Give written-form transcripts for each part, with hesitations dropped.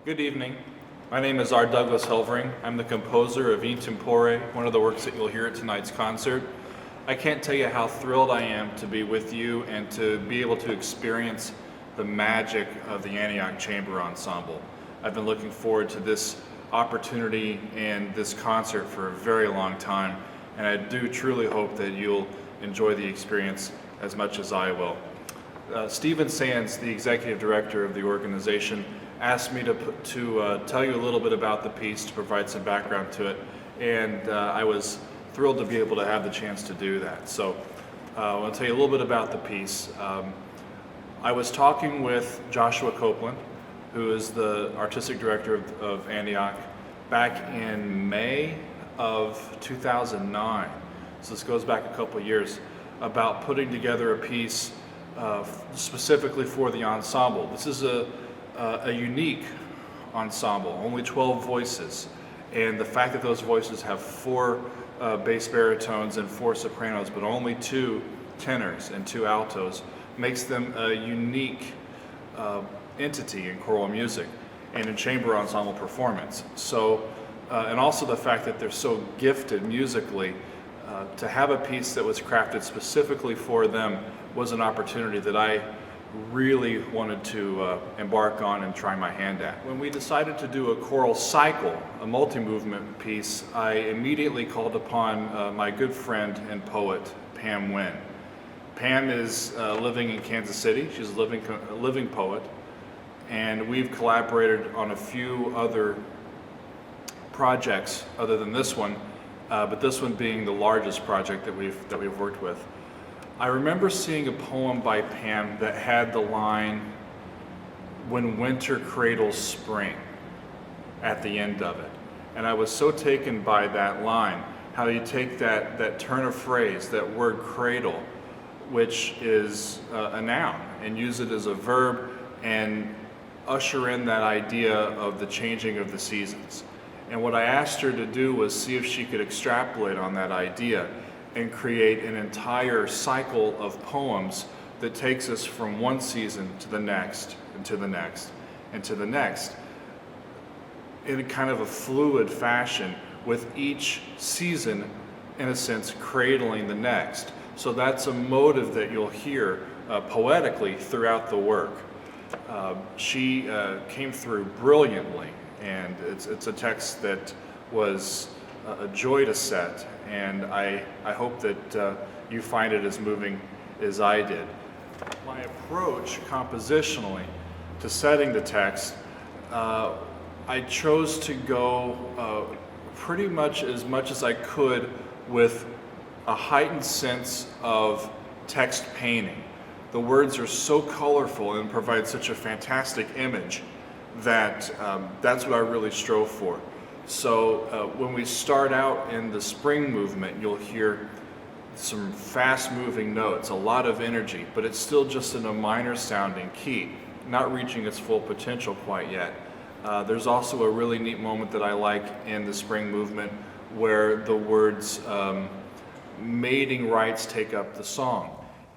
Good evening. My name is R. Douglas Helvering. I'm the composer of Tempore, one of the works that you'll hear at tonight's concert. I can't tell you how thrilled I am to be with you and to be able to experience the magic of the Antioch Chamber Ensemble. I've been looking forward to this opportunity and this concert for a very long time, and I do truly hope that you'll enjoy the experience as much as I will. Stephen Sands, the executive director of the organization, asked me to tell you a little bit about the piece, to provide some background to it, and I was thrilled to be able to have the chance to do that. So I want to tell you a little bit about the piece. I was talking with Joshua Copeland, who is the artistic director of Antioch, back in May of 2009. So this goes back a couple of years, about putting together a piece specifically for the ensemble. This is a unique ensemble, only 12 voices, and the fact that those voices have 4 bass baritones and 4 sopranos, but only 2 tenors and 2 altos, makes them a unique entity in choral music and in chamber ensemble performance. So, and also the fact that they're so gifted musically, to have a piece that was crafted specifically for them was an opportunity that I really wanted to embark on and try my hand at. When we decided to do a choral cycle, a multi-movement piece, I immediately called upon my good friend and poet, Pam Nguyen. Pam is living in Kansas City. She's a living poet, and we've collaborated on a few other projects other than this one, but this one being the largest project that we've worked with. I remember seeing a poem by Pam that had the line, "When winter cradles spring," at the end of it. And I was so taken by that line, how you take that turn of phrase, that word cradle, which is a noun, and use it as a verb and usher in that idea of the changing of the seasons. And what I asked her to do was see if she could extrapolate on that idea and create an entire cycle of poems that takes us from one season to the next, and to the next, and to the next, in a kind of a fluid fashion, with each season, in a sense, cradling the next. So that's a motive that you'll hear poetically throughout the work. She came through brilliantly, and it's a text that was a joy to set, and I hope that you find it as moving as I did. My approach compositionally to setting the text, I chose to go pretty much as I could with a heightened sense of text painting. The words are so colorful and provide such a fantastic image that that's what I really strove for. So when we start out in the spring movement, you'll hear some fast-moving notes, a lot of energy, but it's still just in a minor sounding key, not reaching its full potential quite yet. There's also a really neat moment that I like in the spring movement where the words mating rites take up the song,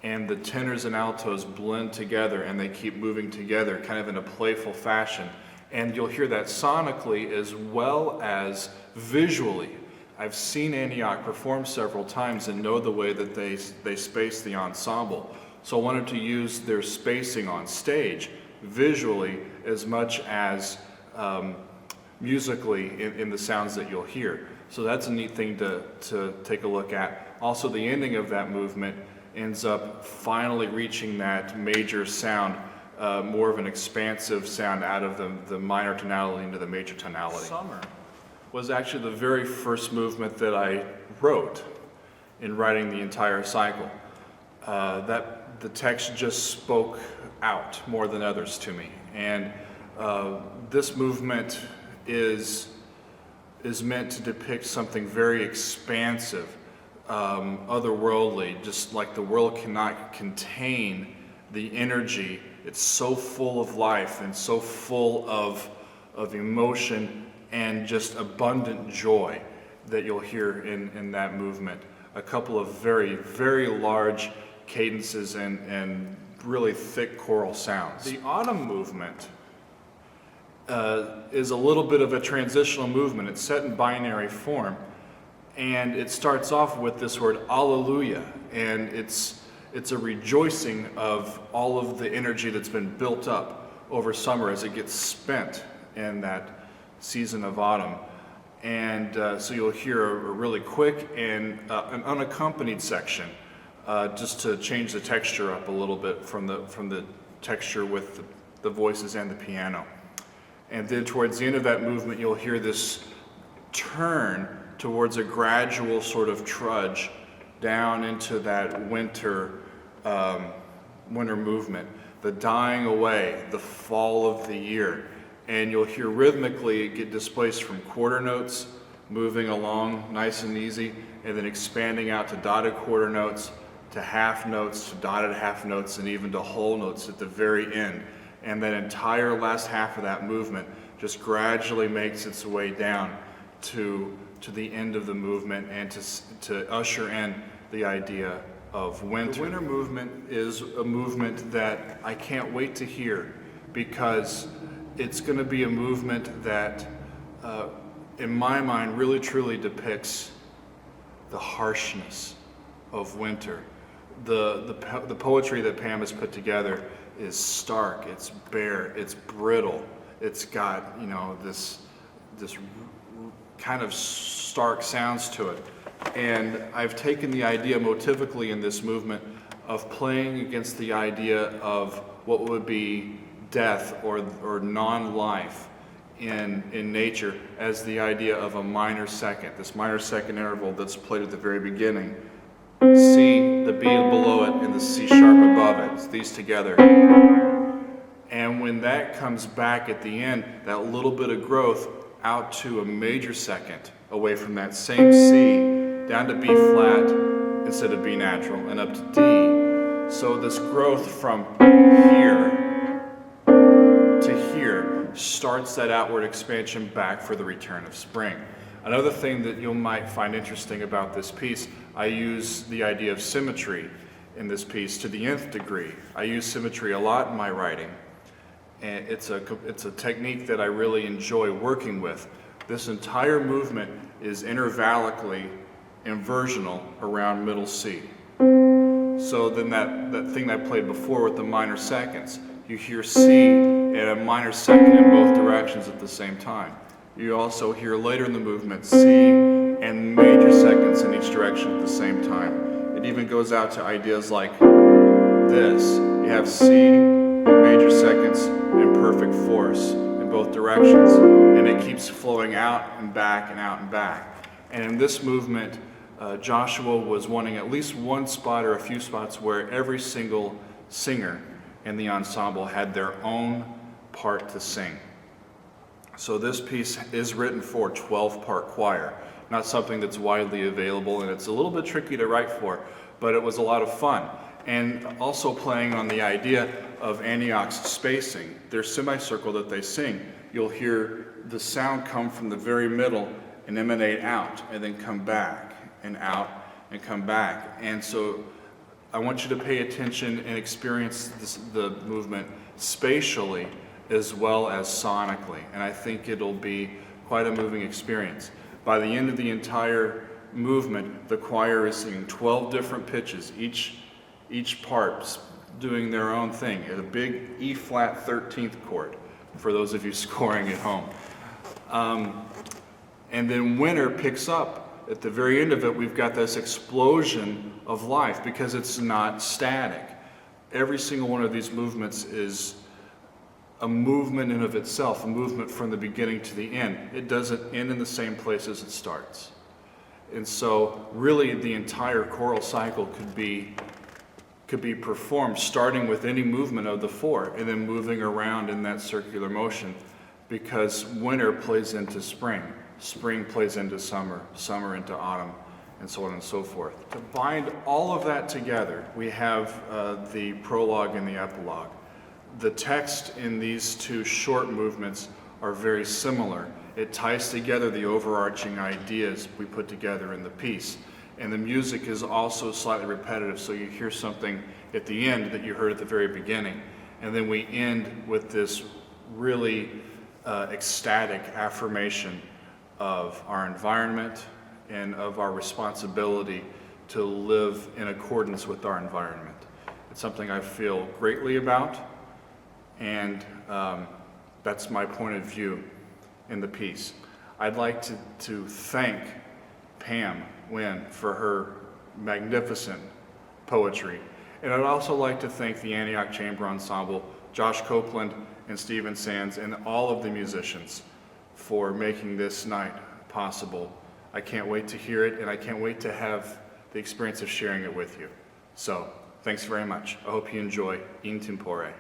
and the tenors and altos blend together and they keep moving together kind of in a playful fashion. And you'll hear that sonically as well as visually. I've seen Antioch perform several times and know the way that they space the ensemble. So I wanted to use their spacing on stage visually as much as musically in the sounds that you'll hear. So that's a neat thing to take a look at. Also, the ending of that movement ends up finally reaching that major sound, more of an expansive sound out of the minor tonality into the major tonality. Summer was actually the very first movement that I wrote in writing the entire cycle. That the text just spoke out more than others to me. And this movement is meant to depict something very expansive, otherworldly, just like the world cannot contain the energy. It's so full of life and so full of emotion and just abundant joy that you'll hear in that movement. A couple of very, very large cadences and really thick choral sounds. The autumn movement is a little bit of a transitional movement. It's set in binary form, and it starts off with this word Alleluia, and it's a rejoicing of all of the energy that's been built up over summer as it gets spent in that season of autumn. And so you'll hear a really quick and an unaccompanied section, just to change the texture up a little bit from the texture with the voices and the piano. And then towards the end of that movement, you'll hear this turn towards a gradual sort of trudge down into that winter movement, the dying away, the fall of the year. And you'll hear rhythmically it get displaced from quarter notes, moving along nice and easy, and then expanding out to dotted quarter notes, to half notes, to dotted half notes, and even to whole notes at the very end. And that entire last half of that movement just gradually makes its way down to the end of the movement and to usher in the idea of winter. The winter movement is a movement that I can't wait to hear, because it's going to be a movement that, in my mind, really truly depicts the harshness of winter. The poetry that Pam has put together is stark, it's bare, it's brittle, it's got, this kind of stark sounds to it. And I've taken the idea motivically in this movement of playing against the idea of what would be death or non-life in nature as the idea of a minor second, this minor second interval that's played at the very beginning. C, the B below it, and the C sharp above it. It's these together. And when that comes back at the end, that little bit of growth out to a major second, away from that same C, down to B flat instead of B natural, and up to D. So this growth from here to here starts that outward expansion back for the return of spring. Another thing that you might find interesting about this piece, I use the idea of symmetry in this piece to the nth degree. I use symmetry a lot in my writing, and it's a technique that I really enjoy working with. This entire movement is intervallically inversional around middle C. So then that thing that I played before with the minor seconds, you hear C and a minor second in both directions at the same time. You also hear later in the movement C and major seconds in each direction at the same time. It even goes out to ideas like this. You have C, major seconds, and perfect force in both directions. And it keeps flowing out and back and out and back. And in this movement, Joshua was wanting at least one spot or a few spots where every single singer in the ensemble had their own part to sing. So this piece is written for 12-part choir, not something that's widely available, and it's a little bit tricky to write for, but it was a lot of fun. And also playing on the idea of Antioch's spacing, their semicircle that they sing, you'll hear the sound come from the very middle and emanate out, and then come back and out and come back. And so I want you to pay attention and experience the movement spatially as well as sonically, and I think it'll be quite a moving experience. By the end of the entire movement, the choir is singing 12 different pitches, each part doing their own thing at a big E flat 13th chord for those of you scoring at home. And then winter picks up. At the very end of it, we've got this explosion of life because it's not static. Every single one of these movements is a movement in of itself, a movement from the beginning to the end. It doesn't end in the same place as it starts. And so really the entire choral cycle could be performed starting with any movement of the four and then moving around in that circular motion, because winter plays into spring, spring plays into summer, summer into autumn, and so on and so forth. To bind all of that together, we have the prologue and the epilogue. The text in these two short movements are very similar. It ties together the overarching ideas we put together in the piece. And the music is also slightly repetitive, so you hear something at the end that you heard at the very beginning. And then we end with this really ecstatic affirmation of our environment and of our responsibility to live in accordance with our environment. It's something I feel greatly about, and that's my point of view in the piece. I'd like to thank Pam Wynn for her magnificent poetry. And I'd also like to thank the Antioch Chamber Ensemble, Josh Copeland and Stephen Sands, and all of the musicians for making this night possible. I can't wait to hear it, and I can't wait to have the experience of sharing it with you. So, thanks very much. I hope you enjoy In Tempore.